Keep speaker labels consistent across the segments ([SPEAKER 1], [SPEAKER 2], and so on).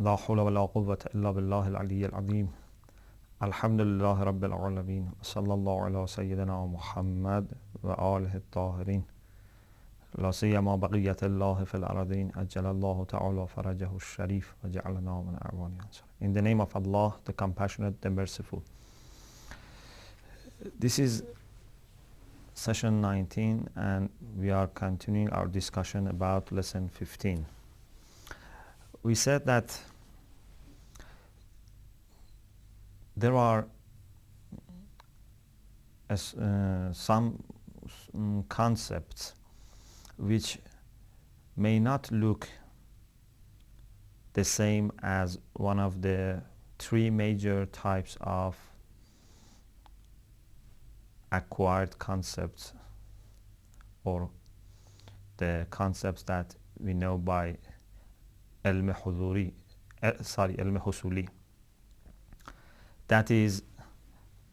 [SPEAKER 1] لا حول ولا قوة إلا بالله العلي العظيم الحمد لله رب العالمين صلى الله على سيدنا محمد وآله الطاهرين لا سيما بقية الله في الأرضين أجل الله تعالى فرجه الشريف وجعلنا من أعوان أنصار. In the name of Allah, the Compassionate, the Merciful. This is session 19 and we are continuing our discussion about lesson 15. We said that there are some concepts which may not look the same as one of the three major types of acquired concepts, or the concepts that we know by ilm husuli. That is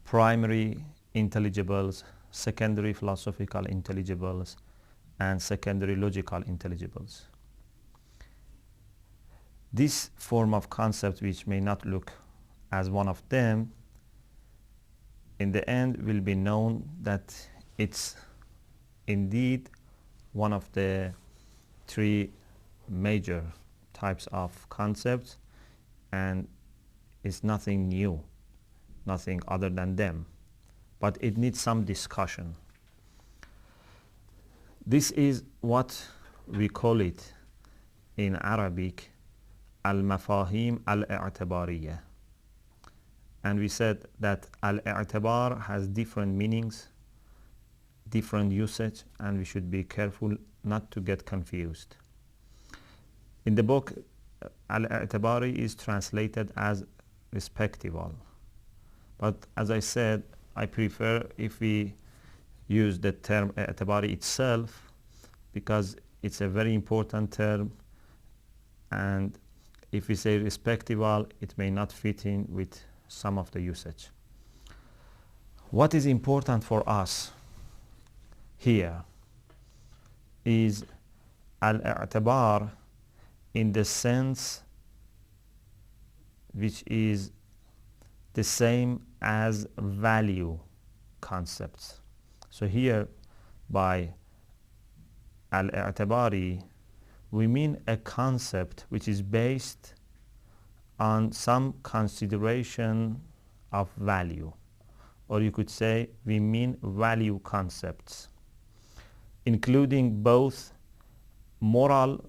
[SPEAKER 1] primary intelligibles, secondary philosophical intelligibles, and secondary logical intelligibles. This form of concept, which may not look as one of them, in the end will be known that it's indeed one of the three major types of concepts, and it's nothing new, nothing other than them, but it needs some discussion. This is what we call it in Arabic al-mafahim al-i'tibariyah. And we said that al-i'tibar has different meanings, different usage, and we should be careful not to get confused. In the book, al-i'tibari is translated as respectable. But as I said, I prefer if we use the term i'tibari itself, because it's a very important term, and if we say respectable, it may not fit in with some of the usage. What is important for us here is al-i'tibar in the sense which is the same as value concepts. So here by al-i'tibari we mean a concept which is based on some consideration of value, or you could say we mean value concepts, including both moral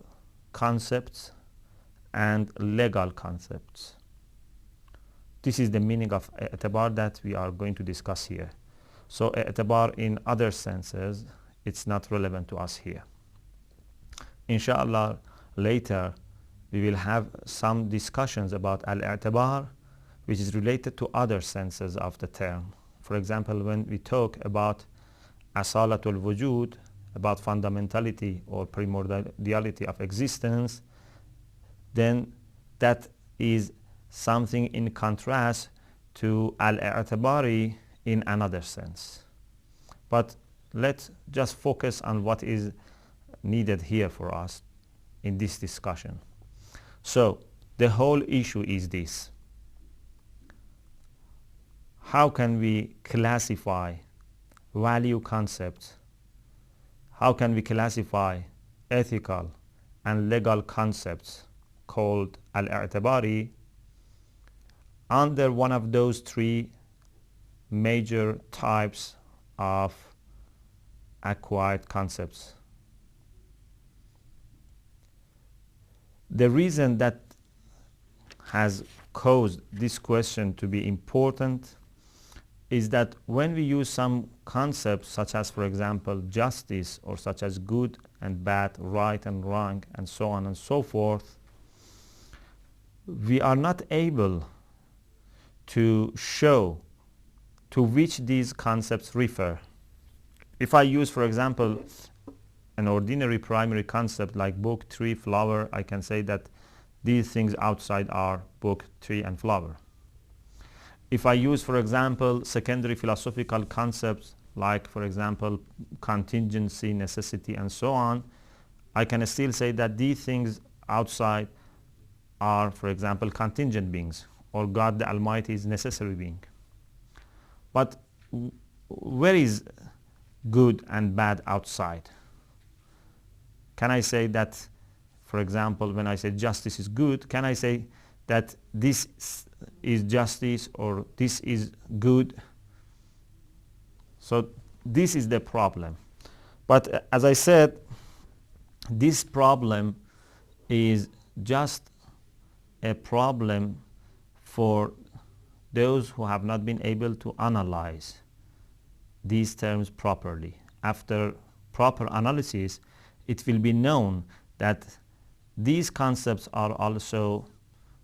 [SPEAKER 1] concepts and legal concepts. This is the meaning of i'tibar that we are going to discuss here. So i'tibar in other senses, it's not relevant to us here. Inshallah, later we will have some discussions about al-i'tibar, which is related to other senses of the term. For example, when we talk about asalatul wujud, about fundamentality or primordiality of existence, then that is something in contrast to al-i'tibari in another sense. But let's just focus on what is needed here for us in this discussion. So the whole issue is this: how can we classify value concepts? How can we classify ethical and legal concepts called al-i'tibari under one of those three major types of acquired concepts? The reason that has caused this question to be important is that when we use some concepts such as, for example, justice, or such as good and bad, right and wrong, and so on and so forth, we are not able to show to which these concepts refer. If I use, for example, an ordinary primary concept like book, tree, flower, I can say that these things outside are book, tree, and flower. If I use, for example, secondary philosophical concepts like, for example, contingency, necessity, and so on, I can still say that these things outside are, for example, contingent beings, or God the Almighty is necessary being. But where is good and bad outside? Can I say that, for example, when I say justice is good, can I say that this is justice or this is good? So this is the problem. But as I said, this problem is just a problem for those who have not been able to analyze these terms properly. After proper analysis, it will be known that these concepts are also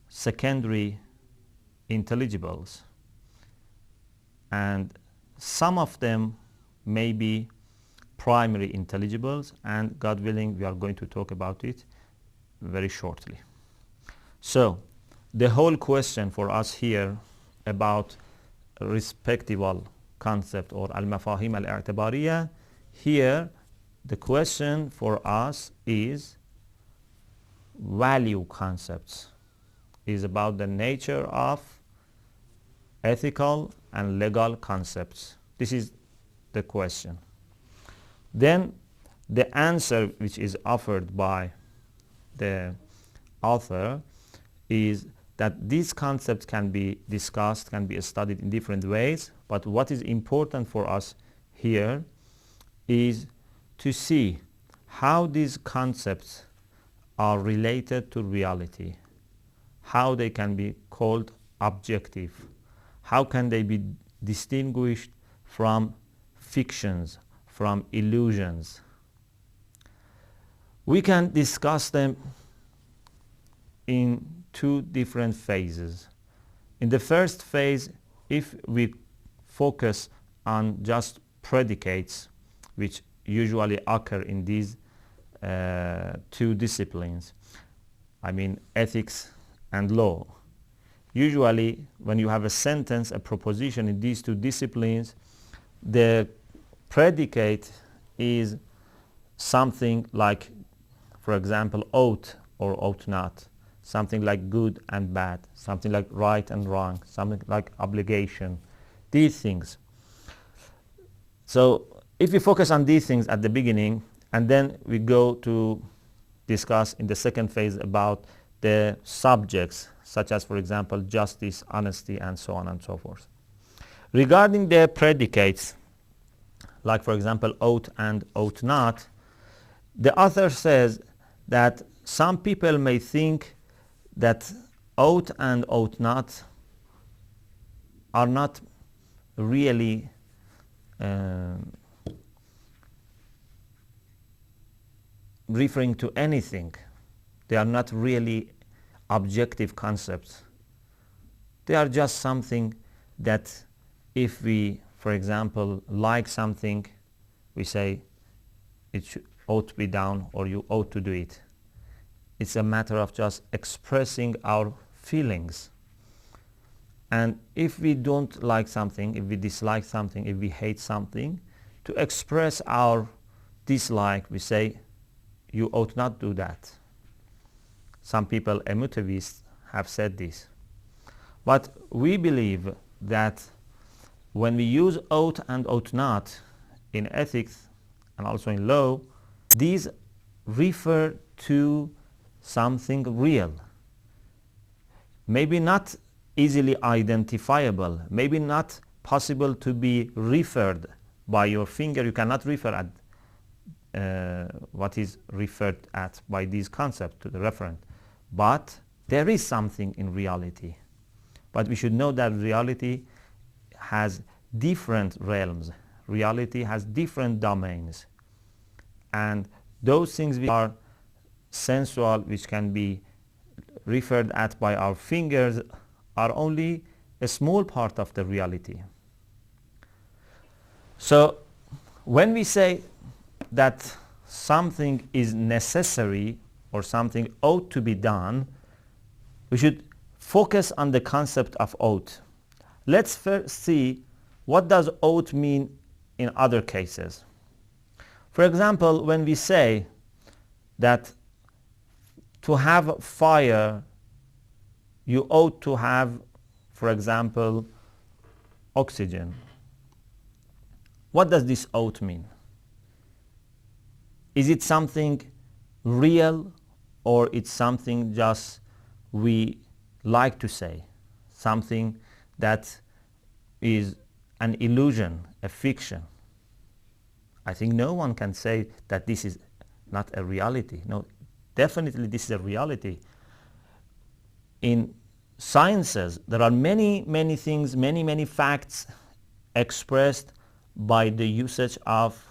[SPEAKER 1] secondary intelligibles, and some of them may be primary intelligibles, and God willing, we are going to talk about it very shortly. So the whole question for us here about respectable concept or al-mafahim al-i'tibariyah, here the question for us is value concepts, is about the nature of ethical and legal concepts. This is the question. Then the answer which is offered by the author is that these concepts can be discussed, can be studied in different ways, but what is important for us here is to see how these concepts are related to reality, how they can be called objective, how can they be distinguished from fictions, from illusions. We can discuss them in two different phases. In the first phase, if we focus on just predicates, which usually occur in these two disciplines, I mean ethics and law. Usually when you have a sentence, a proposition in these two disciplines, the predicate is something like, for example, ought or ought not, something like good and bad, something like right and wrong, something like obligation, these things. So if we focus on these things at the beginning, and then we go to discuss in the second phase about the subjects, such as, for example, justice, honesty, and so on and so forth. Regarding the predicates, like for example ought and ought not, the author says that some people may think that ought and ought not are not really referring to anything. They are not really objective concepts. They are just something that if we, for example, like something, we say it ought to be done or you ought to do it. It's a matter of just expressing our feelings. And if we don't like something, if we dislike something, if we hate something, to express our dislike, we say, you ought not do that. Some people, emotivists, have said this. But we believe that when we use ought and ought not in ethics and also in law, these refer to something real. Maybe not easily identifiable, maybe not possible to be referred by your finger. You cannot refer at what is referred at by these concepts to the referent. But there is something in reality. But we should know that reality has different realms. Reality has different domains. And those things which are sensual, which can be referred at by our fingers, are only a small part of the reality. So when we say that something is necessary or something ought to be done, we should focus on the concept of ought. Let's first see what does ought mean in other cases. For example, when we say that to have fire you ought to have, for example, oxygen. What does this ought mean? Is it something real, or it's something just we like to say, something that is an illusion, a fiction? I think no one can say that this is not a reality. No, definitely this is a reality. In sciences, there are many things, many facts expressed by the usage of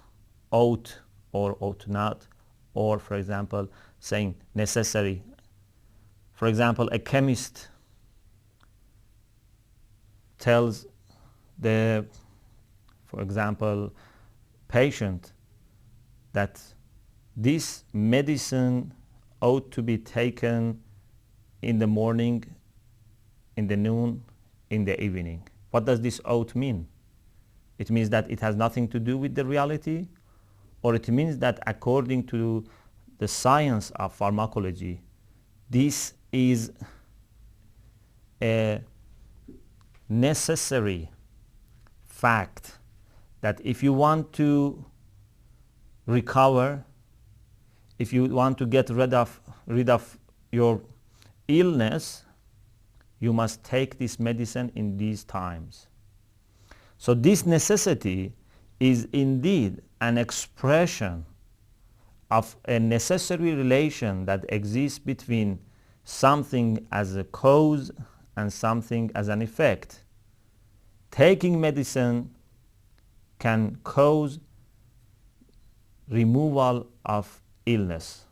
[SPEAKER 1] ought or ought not, or for example saying necessary. For example, a chemist tells the, for example, patient that this medicine ought to be taken in the morning, in the noon, in the evening. What does this ought mean? It means that it has nothing to do with the reality, or it means that according to the science of pharmacology, this is a necessary fact that if you want to recover, if you want to get rid of your illness, you must take this medicine in these times. So this necessity is indeed an expression of a necessary relation that exists between something as a cause and something as an effect. Taking medicine can cause removal of illness.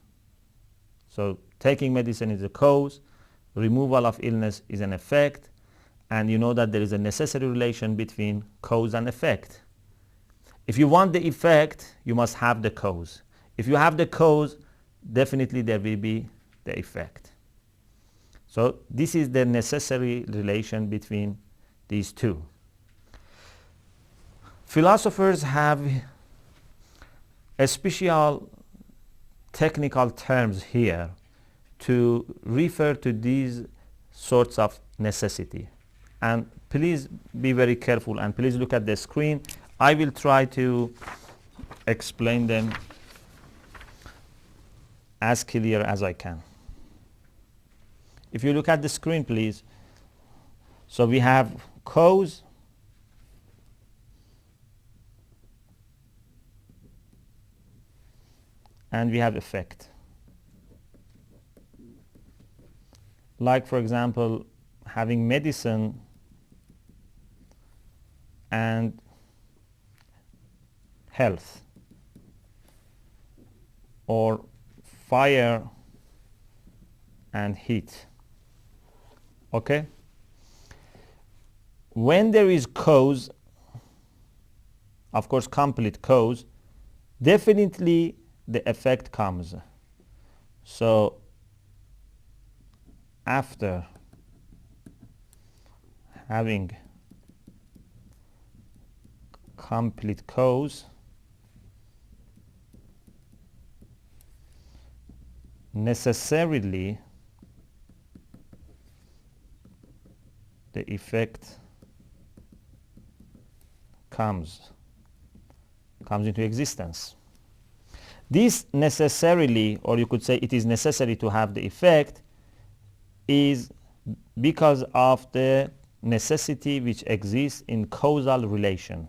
[SPEAKER 1] So taking medicine is a cause, removal of illness is an effect, and you know that there is a necessary relation between cause and effect. If you want the effect, you must have the cause. If you have the cause, definitely there will be the effect. So this is the necessary relation between these two. Philosophers have a special technical terms here to refer to these sorts of necessity. And please be very careful and please look at the screen. I will try to explain them as clear as I can. If you look at the screen, please. So we have cause, and we have effect. Like, for example, having medicine and health, or fire and heat. Okay? When there is cause, of course complete cause, definitely the effect comes. So after having complete cause, necessarily the effect comes into existence. This necessarily, or you could say it is necessary to have the effect, is because of the necessity which exists in causal relation.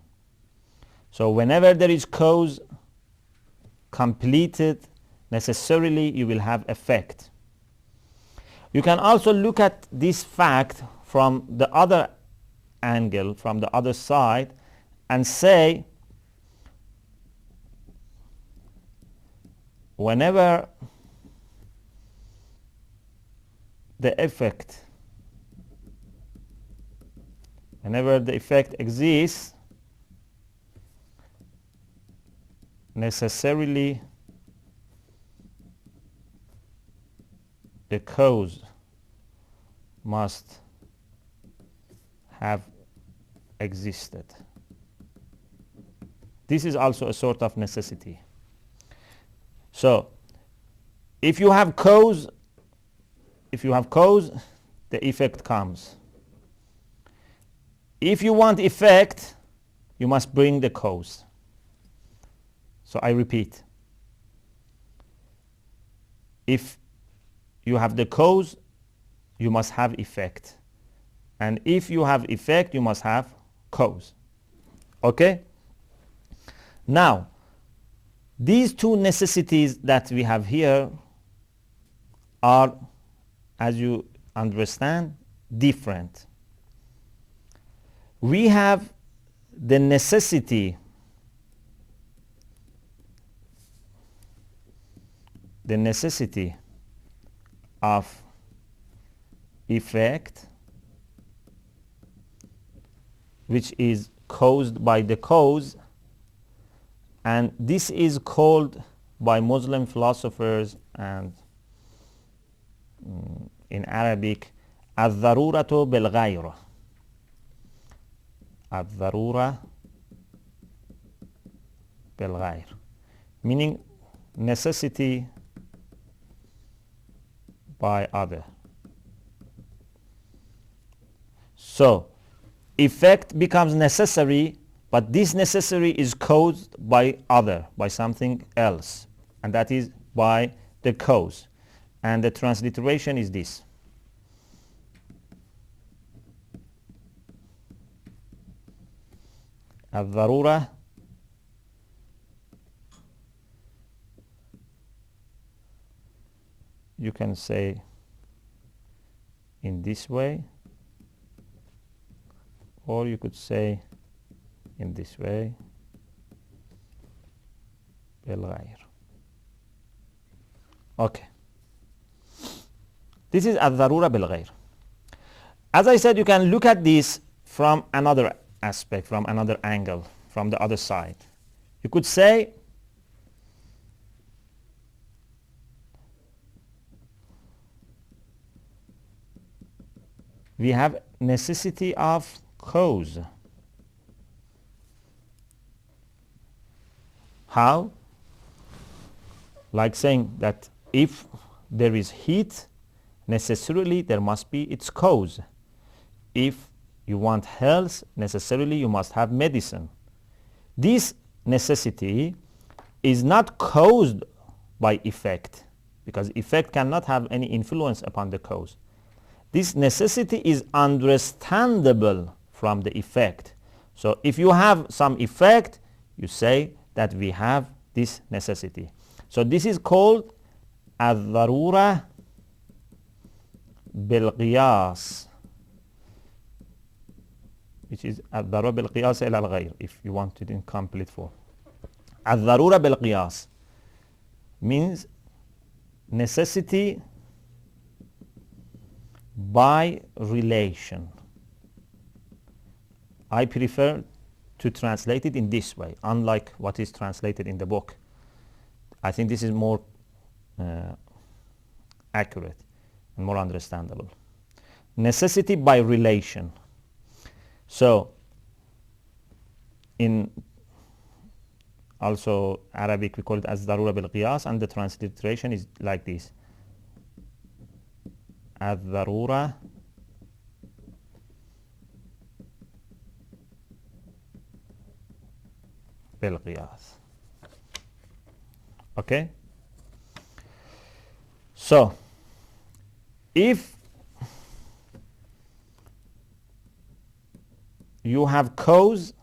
[SPEAKER 1] So whenever there is cause completed, necessarily you will have effect. You can also look at this fact from the other angle, from the other side, and say whenever the effect exists, necessarily the cause must have existed. This is also a sort of necessity. So if you have cause, the effect comes. If you want effect, you must bring the cause. So I repeat. If you have the cause, you must have effect. And if you have effect, you must have cause. Okay? Now, these two necessities that we have here are, as you understand, different. We have the necessity of effect, which is caused by the cause, and this is called by Muslim philosophers and in Arabic الضرورة بالغير. الضرورة بالغير, meaning necessity by other. So effect becomes necessary, but this necessary is caused by other, by something else, and that is by the cause. And the transliteration is this. الضرورة you can say in this way, or you could say in this way, بالغير. Okay. This is الضرورة بالغير. As I said, you can look at this from another aspect, from another angle, from the other side. You could say we have necessity of cause. How? Like saying that if there is heat, necessarily there must be its cause. If you want health, necessarily you must have medicine. This necessity is not caused by effect, because effect cannot have any influence upon the cause. This necessity is understandable from the effect. So if you have some effect, you say that we have this necessity. So this is called الضرورة بالقياس, which is الضرورة بالقياس إلى الغير, if you want it in complete form. الضرورة بالقياس means necessity by relation. I prefer to translate it in this way, unlike what is translated in the book. I think this is more accurate and more understandable. Necessity by relation. So in also Arabic we call it as darura bil qiyas, and the transliteration is like this: ad-darura bil qiyas. Okay? So if you have cause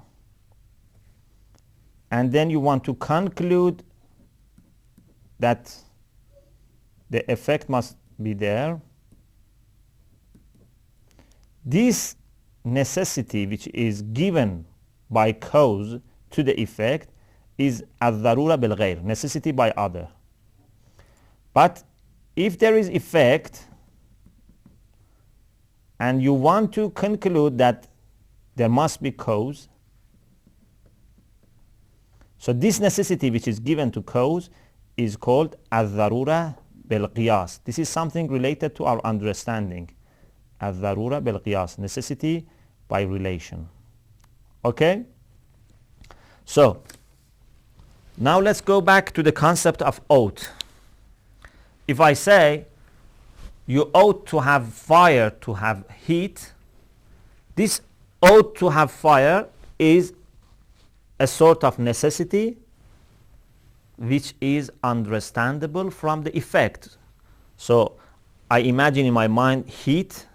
[SPEAKER 1] and then you want to conclude that the effect must be there, this necessity which is given by cause to the effect is ad-darura bil ghayr, necessity by other. But if there is effect and you want to conclude that there must be cause, so this necessity which is given to cause is called ad-darura bil qiyas. This is something related to our understanding. Ad-darura bil qiyas, necessity by relation. Okay? So now let's go back to the concept of oath. If I say you ought to have fire to have heat. This ought to have fire is a sort of necessity which is understandable from the effect. So I imagine in my mind heat,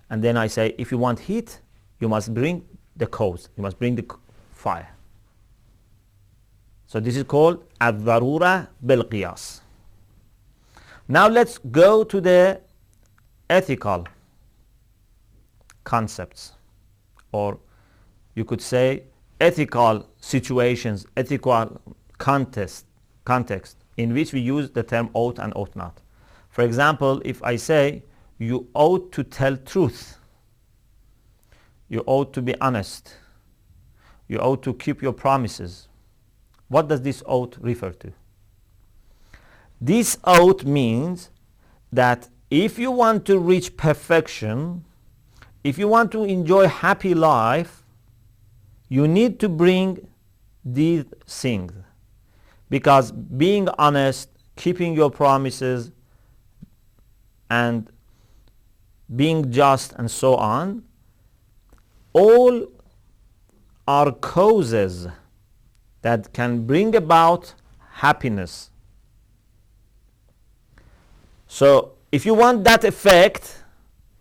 [SPEAKER 1] and then I say, if you want heat, you must bring the cause, you must bring the fire. So this is called al-darura bil-qiyas. Now let's go to the ethical concepts, or you could say ethical situations, ethical context in which we use the term ought and ought not. For example, if I say you ought to tell truth, you ought to be honest, you ought to keep your promises, what does this ought refer to? This ought means that if you want to reach perfection, if you want to enjoy happy life, you need to bring these things. Because being honest, keeping your promises, and being just and so on, all are causes that can bring about happiness. So if you want that effect,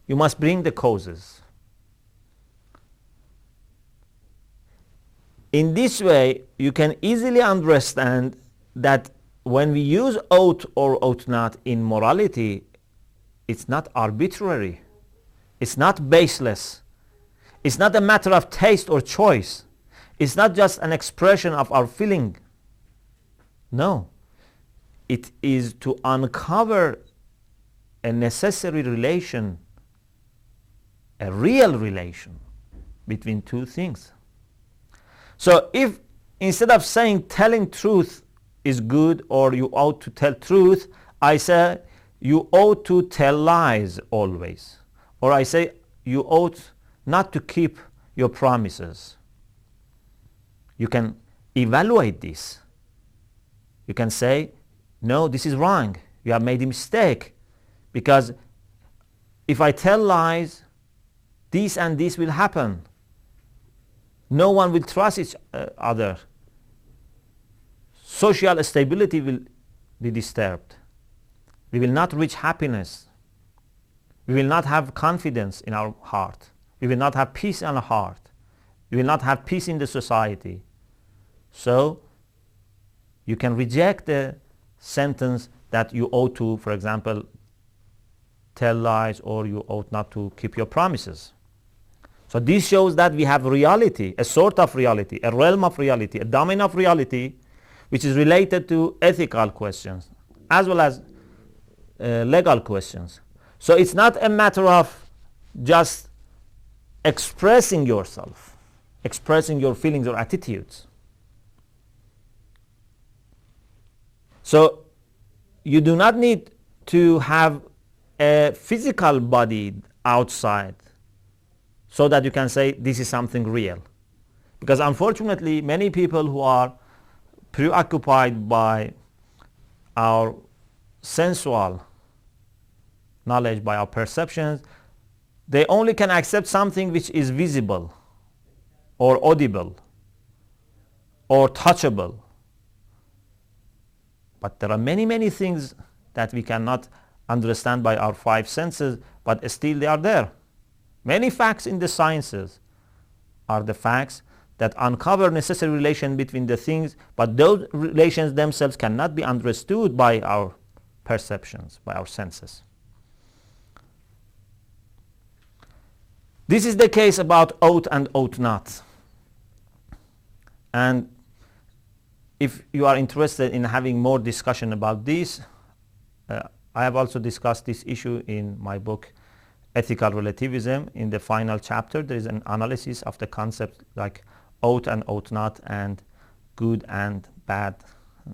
[SPEAKER 1] you must bring the causes. In this way, you can easily understand that when we use ought or ought not in morality, it's not arbitrary, it's not baseless, it's not a matter of taste or choice, it's not just an expression of our feeling. No, it is to uncover a necessary relation, a real relation between two things. So if instead of saying telling truth is good or you ought to tell truth, I say you ought to tell lies always, or I say you ought not to keep your promises, you can evaluate this. You can say, no, this is wrong, you have made a mistake, because if I tell lies, this and this will happen. No one will trust each other. Social stability will be disturbed. We will not reach happiness. We will not have confidence in our heart. We will not have peace in our heart. We will not have peace in the society. So you can reject the sentence that you ought to, for example, tell lies, or you ought not to keep your promises. So this shows that we have reality, a sort of reality, a realm of reality, a domain of reality, which is related to ethical questions as well as legal questions. So it's not a matter of just expressing yourself, expressing your feelings or attitudes. So you do not need to have a physical body outside so that you can say this is something real. Because unfortunately, many people who are preoccupied by our sensual knowledge, by our perceptions, they only can accept something which is visible or audible or touchable. But there are many, many things that we cannot understand by our five senses, but still they are there. Many facts in the sciences are the facts that uncover necessary relation between the things, but those relations themselves cannot be understood by our perceptions, by our senses. This is the case about ought and ought not. And if you are interested in having more discussion about this, I have also discussed this issue in my book Ethical Relativism. In the final chapter there is an analysis of the concept like ought and ought not, and good and bad,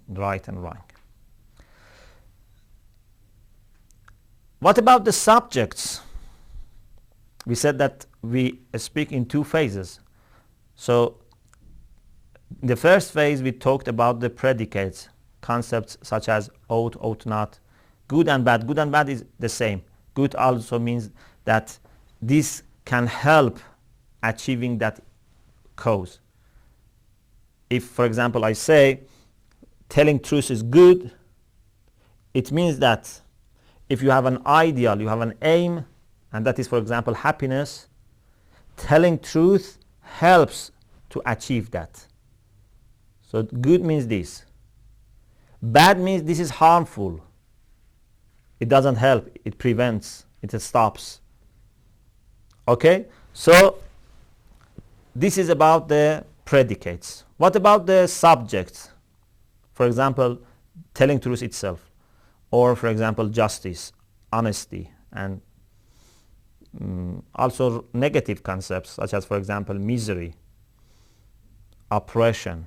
[SPEAKER 1] right and wrong. What about the subjects? We said that we speak in two phases. So in the first phase we talked about the predicates, concepts such as ought, ought not, good and bad. Good and bad is the same. Good also means that this can help achieving that cause. If, for example, I say telling truth is good, it means that if you have an ideal, you have an aim, and that is, for example, happiness, telling truth helps to achieve that. So good means this. Bad means this is harmful. It doesn't help. It prevents. It stops. Okay? So this is about the predicates. What about the subjects? For example, telling truth itself. Or, for example, justice, honesty, and also negative concepts such as, for example, misery, oppression,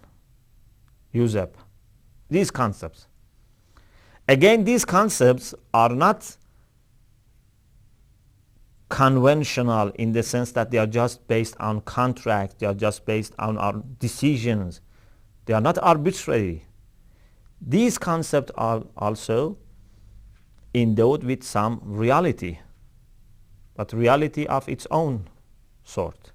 [SPEAKER 1] usurp. These concepts. Again, these concepts are not conventional in the sense that they are just based on contract, they are just based on our decisions. They are not arbitrary. These concepts are also endowed with some reality, but reality of its own sort.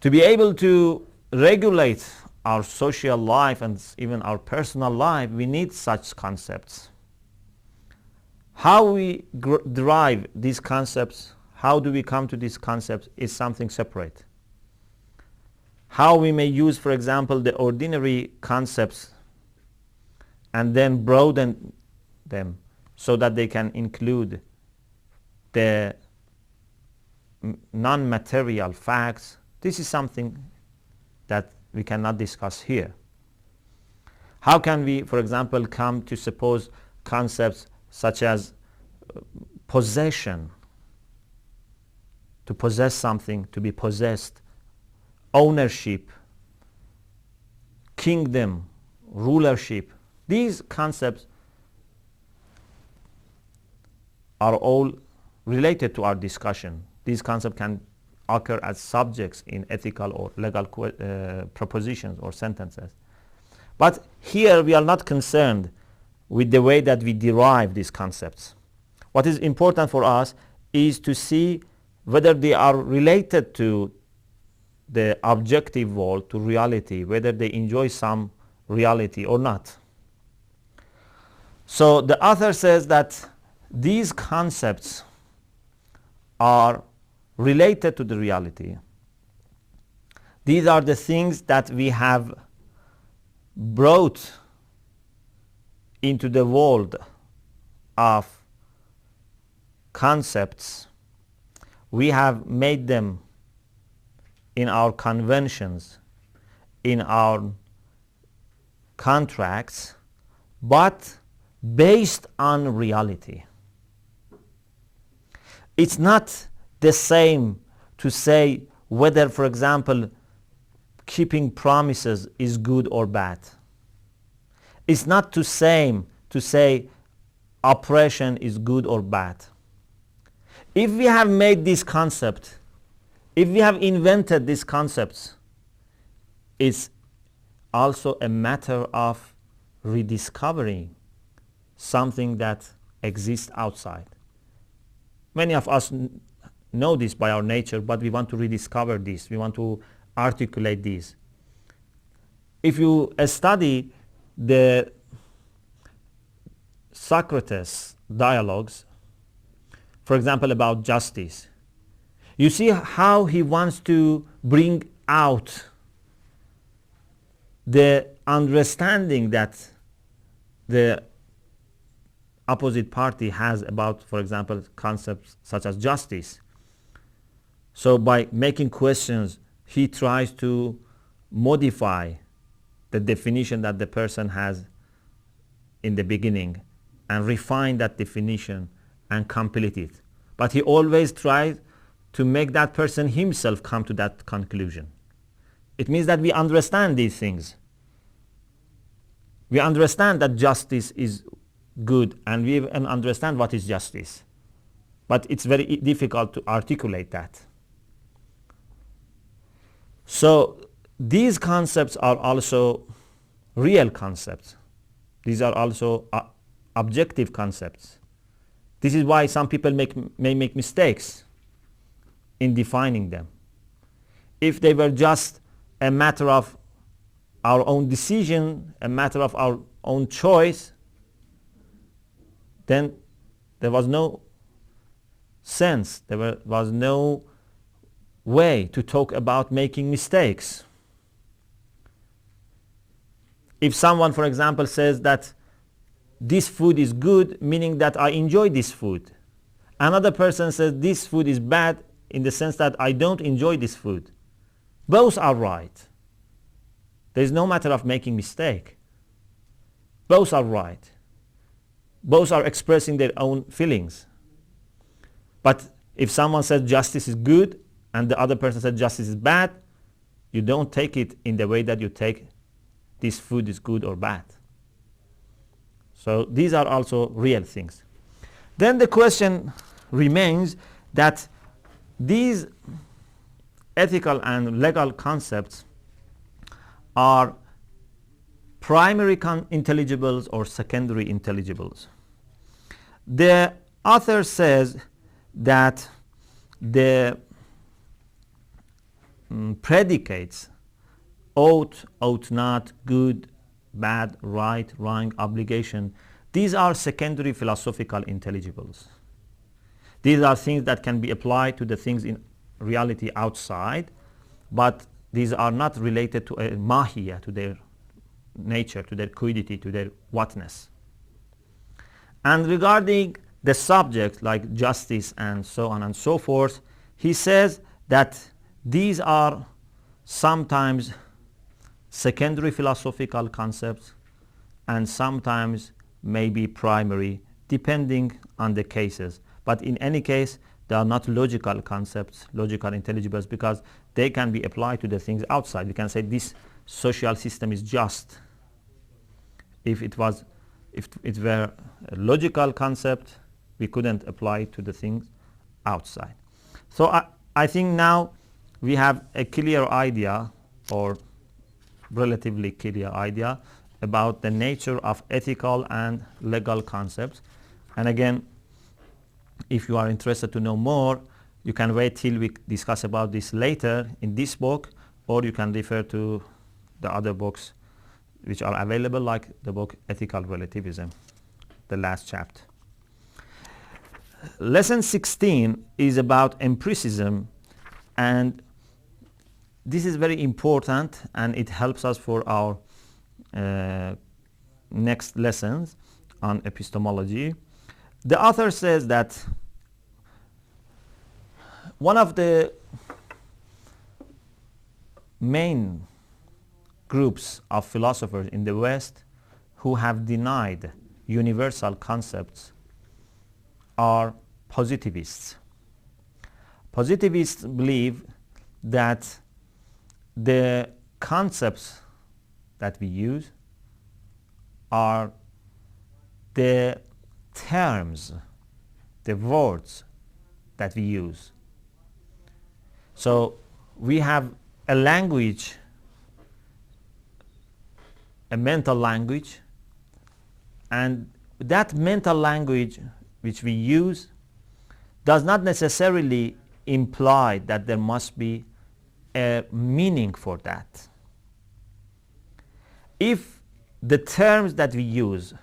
[SPEAKER 1] To be able to regulate our social life and even our personal life, we need such concepts. How we derive these concepts, how do we come to these concepts, is something separate. How we may use, for example, the ordinary concepts and then broaden them so that they can include the non-material facts, this is something that we cannot discuss here. How can we, for example, come to suppose concepts such as possession, to possess something, to be possessed, ownership, kingdom, rulership? These concepts are all related to our discussion. These concepts can occur as subjects in ethical or legal propositions or sentences. But here we are not concerned with the way that we derive these concepts. What is important for us is to see whether they are related to the objective world, to reality, whether they enjoy some reality or not. So the author says that these concepts are related to the reality. These are the things that we have brought into the world of concepts. We have made them in our conventions, in our contracts, but based on reality. It's not the same to say whether, for example, keeping promises is good or bad. It's not the same to say oppression is good or bad. If we have made this concept, if we have invented these concepts, it's also a matter of rediscovering something that exists outside. Many of us know this by our nature, but we want to rediscover this. We want to articulate this. If you study the Socrates dialogues, for example, about justice, you see how he wants to bring out the understanding that the opposite party has about, for example, concepts such as justice. So by making questions, he tries to modify the definition that the person has in the beginning and refine that definition and complete it. But he always tries to make that person himself come to that conclusion. It means that we understand these things. We understand that justice is good, and we even understand what is justice. But it's very difficult to articulate that. So these concepts are also real concepts. These are also objective concepts. This is why some people may make mistakes in defining them. If they were just a matter of our own decision, a matter of our own choice, then there was no sense, there was no way to talk about making mistakes. If someone, for example, says that this food is good, meaning that I enjoy this food. Another person says this food is bad in the sense that I don't enjoy this food. Both are right. There is no matter of making mistake. Both are right. Both are expressing their own feelings. But if someone says justice is good and the other person says justice is bad, you don't take it in the way that you take this food is good or bad. So these are also real things. Then the question remains that these ethical and legal concepts are primary intelligibles or secondary intelligibles. The author says that the predicates ought not, good, bad, right, wrong, obligation, these are secondary philosophical intelligibles. These are things that can be applied to the things in reality outside, but these are not related to a mahiyya, to their nature, to their quiddity, to their whatness. And regarding the subject like justice and so on and so forth, he says that these are sometimes secondary philosophical concepts and sometimes maybe primary, depending on the cases. But in any case, they are not logical concepts, logical intelligibles, because they can be applied to the things outside. We can say this social system is just. If it were a logical concept, we couldn't apply it to the things outside. So I think now we have a clear idea, or relatively clear idea, about the nature of ethical and legal concepts. And again, if you are interested to know more, you can wait till we discuss about this later in this book, or you can refer to the other books which are available, like the book Ethical Relativism, the last chapter. Lesson 16 is about empiricism, and this is very important and it helps us for our next lessons on epistemology. The author says that one of the main groups of philosophers in the West who have denied universal concepts are positivists. Positivists believe that the concepts that we use are the terms, the words that we use. So we have a language, a mental language, and that mental language which we use does not necessarily imply that there must be a meaning for that. If the terms that we use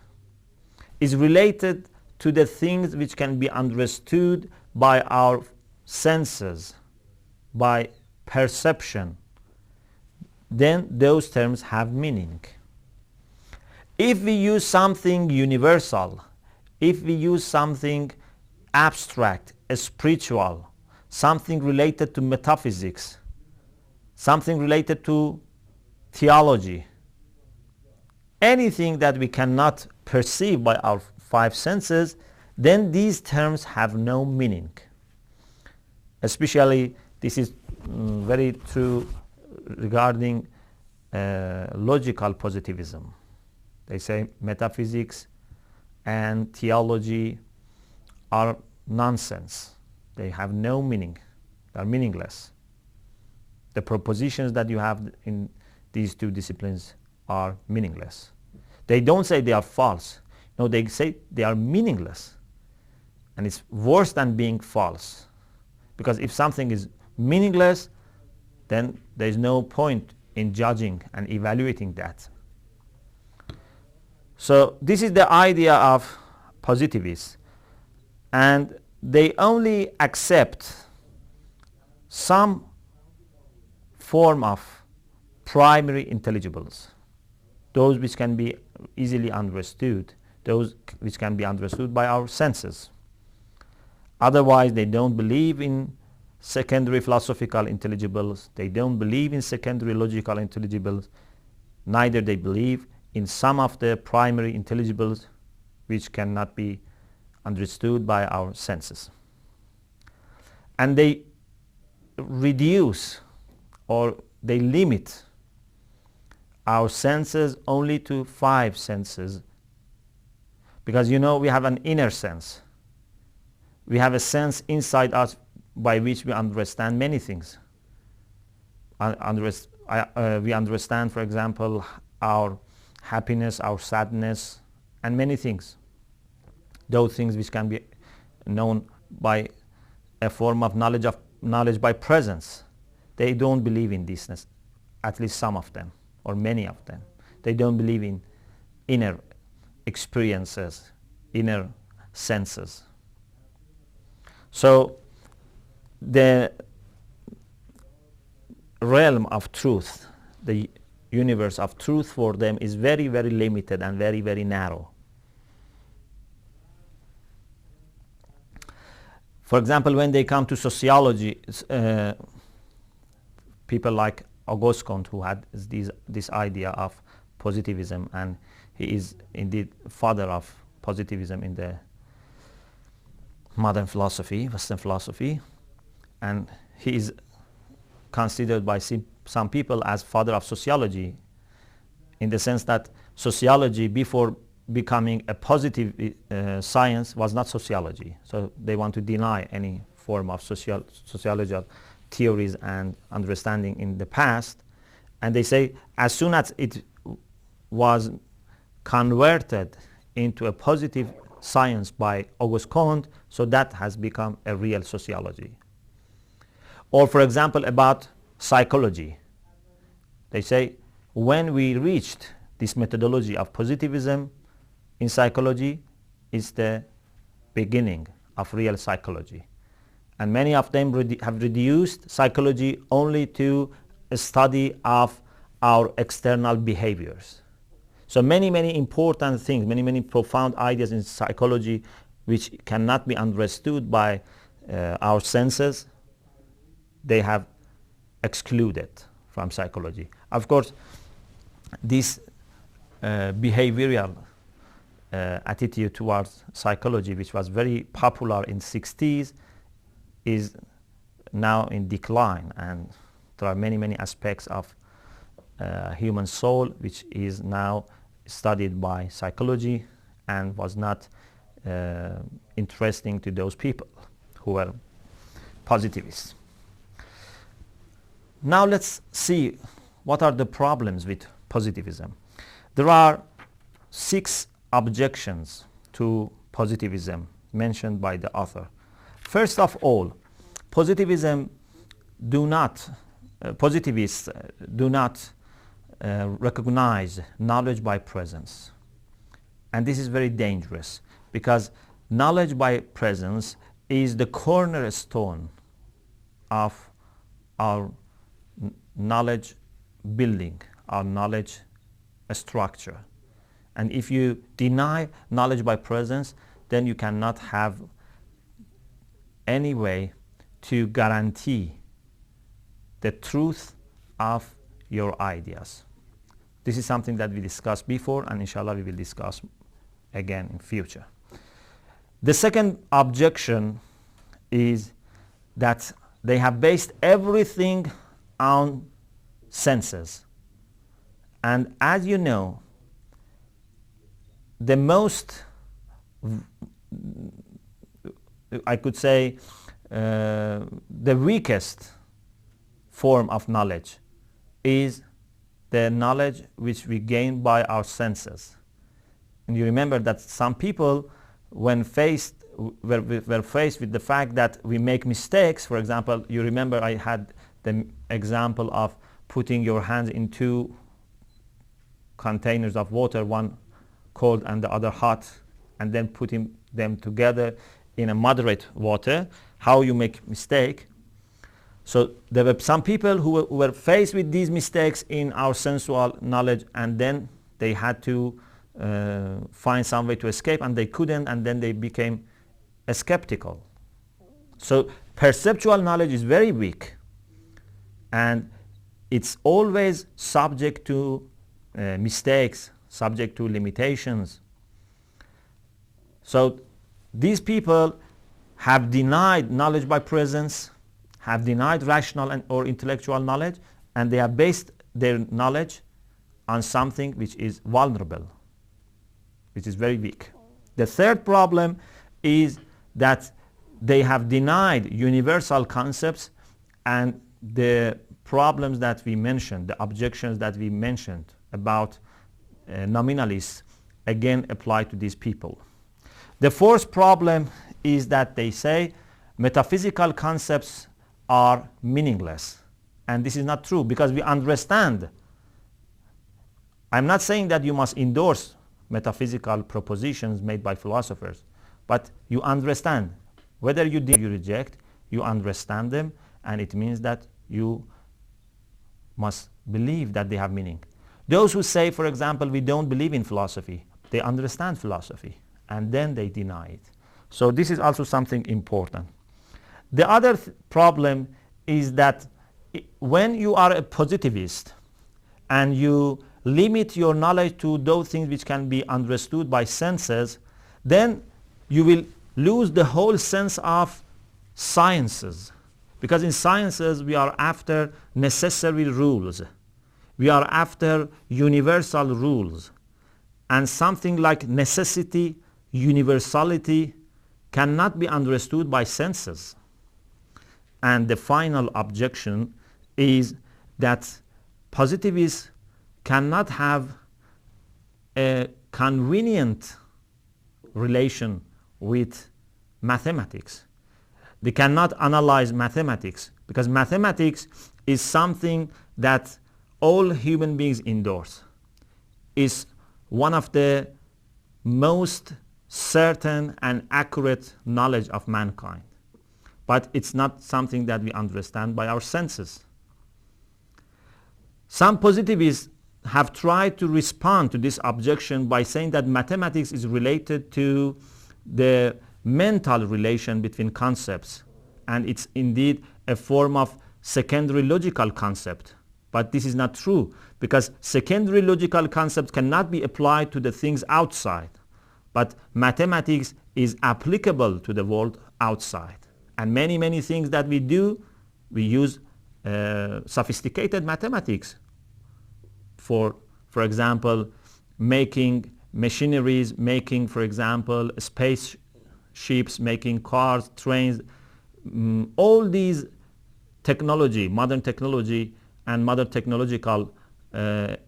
[SPEAKER 1] is related to the things which can be understood by our senses, by perception, then those terms have meaning. If we use something universal, if we use something abstract, spiritual, something related to metaphysics, something related to theology, anything that we cannot perceive by our five senses, then these terms have no meaning. Especially this is very true regarding logical positivism. They say metaphysics and theology are nonsense. They have no meaning. They are meaningless. The propositions that you have in these two disciplines are meaningless. They don't say they are false. No, they say they are meaningless. And it's worse than being false. Because if something is meaningless, then there is no point in judging and evaluating that. So this is the idea of positivists. And they only accept some form of primary intelligibles, those which can be easily understood, those which can be understood by our senses. Otherwise, they don't believe in secondary philosophical intelligibles, they don't believe in secondary logical intelligibles, neither they believe in some of the primary intelligibles which cannot be understood by our senses. And they reduce or they limit our senses only to 5 senses, because you know we have an inner sense. We have a sense inside us by which we understand many things. We understand, for example, our happiness, our sadness, and many things. Those things which can be known by a form of knowledge by presence. They don't believe in this, at least some of them, or many of them. They don't believe in inner experiences, inner senses. So the realm of truth, the universe of truth for them is very, very limited and very, very narrow. For example, when they come to sociology, people like Auguste Comte, who had this idea of positivism, and he is indeed father of positivism in the modern philosophy, Western philosophy, and he is considered by some people as father of sociology, in the sense that sociology before becoming a positive science was not sociology. So they want to deny any form of sociological theories and understanding in the past, and they say as soon as it was converted into a positive science by Auguste Comte, so that has become a real sociology. Or for example about psychology, they say when we reached this methodology of positivism in psychology, is the beginning of real psychology. And many of them have reduced psychology only to a study of our external behaviors. So many important things, many profound ideas in psychology which cannot be understood by our senses, they have excluded from psychology. Of course, this behavioral attitude towards psychology, which was very popular in 60s, is now in decline, and there are many aspects of human soul which is now studied by psychology and was not interesting to those people who were positivists. Now let's see what are the problems with positivism. There are 6 objections to positivism mentioned by the author. First of all, positivists do not recognize knowledge by presence. And this is very dangerous, because knowledge by presence is the cornerstone of our knowledge building, our knowledge structure. And if you deny knowledge by presence, then you cannot have any way to guarantee the truth of your ideas. This is something that we discussed before, and inshallah we will discuss again in future. The second objection is that they have based everything on senses. And as you know, the most, I could say, the weakest form of knowledge is the knowledge which we gain by our senses. And you remember that some people, when faced were faced with the fact that we make mistakes. For example, you remember I had the example of putting your hands in two containers of water, one cold and the other hot, and then putting them together in a moderate water, how you make mistake. So there were some people who were faced with these mistakes in our sensual knowledge, and then they had to find some way to escape, and they couldn't, and then they became skeptical. So perceptual knowledge is very weak, and it's always subject to mistakes, subject to limitations. So these people have denied knowledge by presence, have denied rational and or intellectual knowledge, and they have based their knowledge on something which is vulnerable, which is very weak. The third problem is that they have denied universal concepts, and the problems that we mentioned, the objections that we mentioned about nominalists, again apply to these people. The fourth problem is that they say metaphysical concepts are meaningless, and this is not true, because we understand. I'm not saying that you must endorse metaphysical propositions made by philosophers, but you understand. Whether you reject, you understand them, and it means that you must believe that they have meaning. Those who say, for example, we don't believe in philosophy, they understand philosophy, and then they deny it. So this is also something important. The other problem is that when you are a positivist and you limit your knowledge to those things which can be understood by senses, then you will lose the whole sense of sciences. Because in sciences we are after necessary rules. We are after universal rules. And something like necessity, universality cannot be understood by senses. And the final objection is that positivists cannot have a convenient relation with mathematics. They cannot analyze mathematics, because mathematics is something that all human beings endorse. It's one of the most certain and accurate knowledge of mankind. But it's not something that we understand by our senses. Some positivists have tried to respond to this objection by saying that mathematics is related to the mental relation between concepts, and it's indeed a form of secondary logical concept. But this is not true, because secondary logical concepts cannot be applied to the things outside, but mathematics is applicable to the world outside. And many things that we do, we use sophisticated mathematics for example, making machineries, making, for example, spaceships, making cars, trains. All these technology, modern technology and modern technological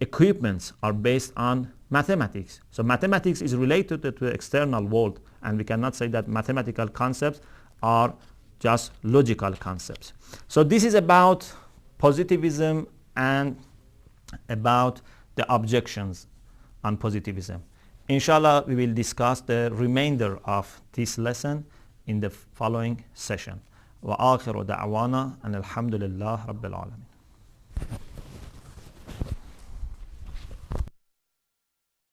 [SPEAKER 1] equipments are based on mathematics. So mathematics is related to the external world, and we cannot say that mathematical concepts are just logical concepts. So this is about positivism and about the objections on positivism. Inshallah, we will discuss the remainder of this lesson in the following session. وآخر دعوانا أن الحمد لله رب العالمين.